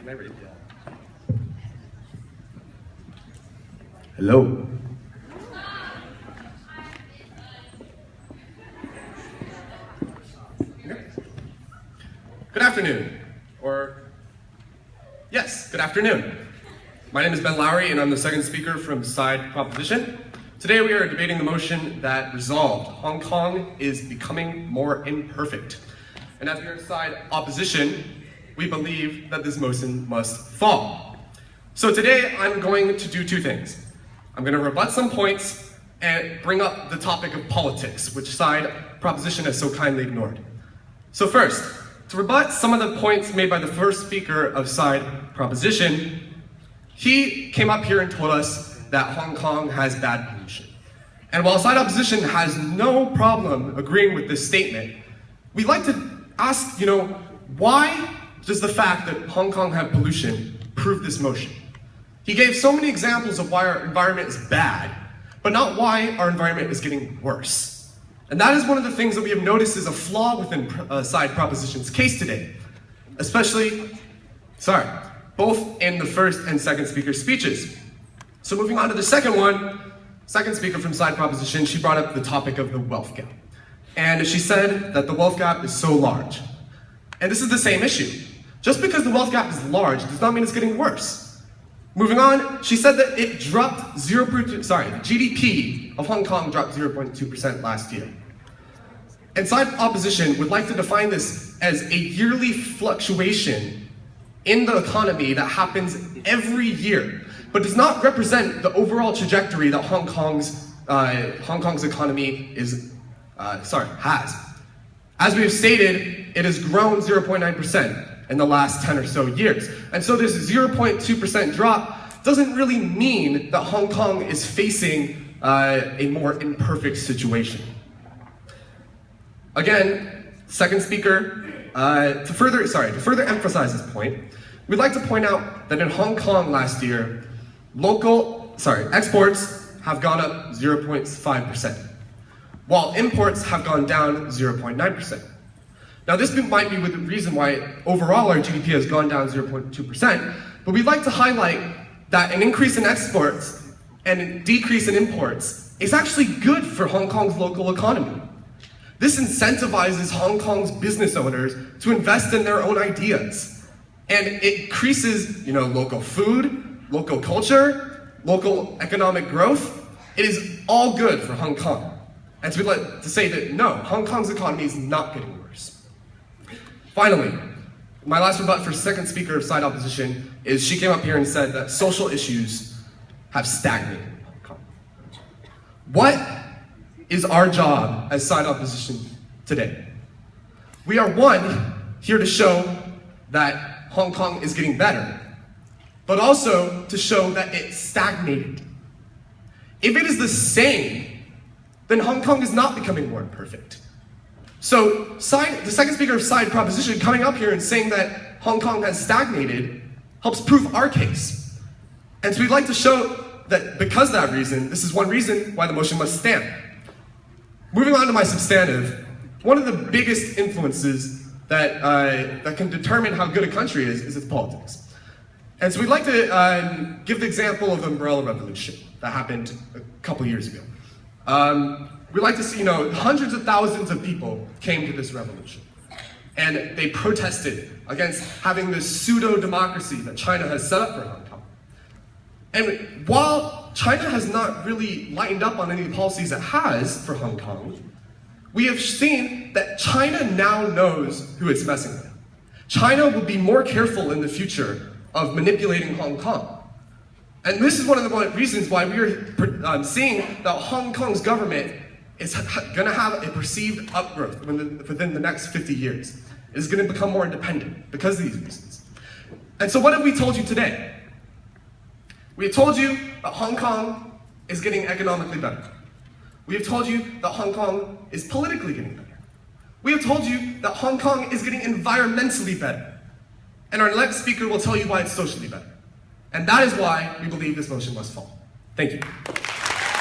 Can I read? Yeah. Hello. Good afternoon, yes, good afternoon. My name is Ben Lowry, and I'm the second speaker from Side Proposition. Today we are debating the motion that resolved Hong Kong is becoming more imperfect. And as we are Side Opposition, we believe that this motion must fall. So today I'm going to do two things. I'm going to rebut some points and bring up the topic of politics, which Side Proposition has so kindly ignored. So first, to rebut some of the points made by the first speaker of Side Proposition, he came up here and told us that Hong Kong has bad pollution. And while Side Opposition has no problem agreeing with this statement, we'd like to ask, why does the fact that Hong Kong have pollution prove this motion? He gave so many examples of why our environment is bad, but not why our environment is getting worse. And that is one of the things that we have noticed is a flaw within Side Proposition's case today, both in the first and second speaker's speeches. So moving on to the second speaker from Side Proposition, she brought up the topic of the wealth gap. And she said that the wealth gap is so large. And this is the same issue. Just because the wealth gap is large does not mean it's getting worse. Moving on, she said that it dropped the GDP of Hong Kong dropped 0.2% last year. And Side Opposition would like to define this as a yearly fluctuation in the economy that happens every year, but does not represent the overall trajectory that Hong Kong's economy has. As we have stated, it has grown 0.9% in the last 10 or so years. And so this 0.2% drop doesn't really mean that Hong Kong is facing a more imperfect situation. Again, second speaker, to further emphasize this point, we'd like to point out that in Hong Kong last year, exports have gone up 0.5%, while imports have gone down 0.9%. Now this might be the reason why overall our GDP has gone down 0.2%, but we'd like to highlight that an increase in exports and a decrease in imports is actually good for Hong Kong's local economy. This incentivizes Hong Kong's business owners to invest in their own ideas. And it increases, local food, local culture, local economic growth. It is all good for Hong Kong. And so we'd like to say that no, Hong Kong's economy is not getting worse. Finally, my last rebut for second speaker of Side Opposition is she came up here and said that social issues have stagnated in Hong Kong. What is our job as Side Opposition today? We are here to show that Hong Kong is getting better, but also to show that it's stagnated. If it is the same, then Hong Kong is not becoming more imperfect. So the second speaker of Side Proposition coming up here and saying that Hong Kong has stagnated helps prove our case. And so we'd like to show that because of that reason, this is one reason why the motion must stand. Moving on to my substantive, one of the biggest influences that can determine how good a country is its politics. And so we'd like to give the example of the Umbrella Revolution that happened a couple years ago. We'd like to see, hundreds of thousands of people came to this revolution. And they protested against having this pseudo-democracy that China has set up for Hong Kong. And while China has not really lightened up on any policies it has for Hong Kong, we have seen that China now knows who it's messing with. China will be more careful in the future of manipulating Hong Kong. And this is one of the reasons why we are seeing that Hong Kong's government is going to have a perceived upgrowth within the next 50 years. It is going to become more independent because of these reasons. And so what have we told you today? We have told you that Hong Kong is getting economically better. We have told you that Hong Kong is politically getting better. We have told you that Hong Kong is getting environmentally better. And our next speaker will tell you why it's socially better. And that is why we believe this motion must fall. Thank you.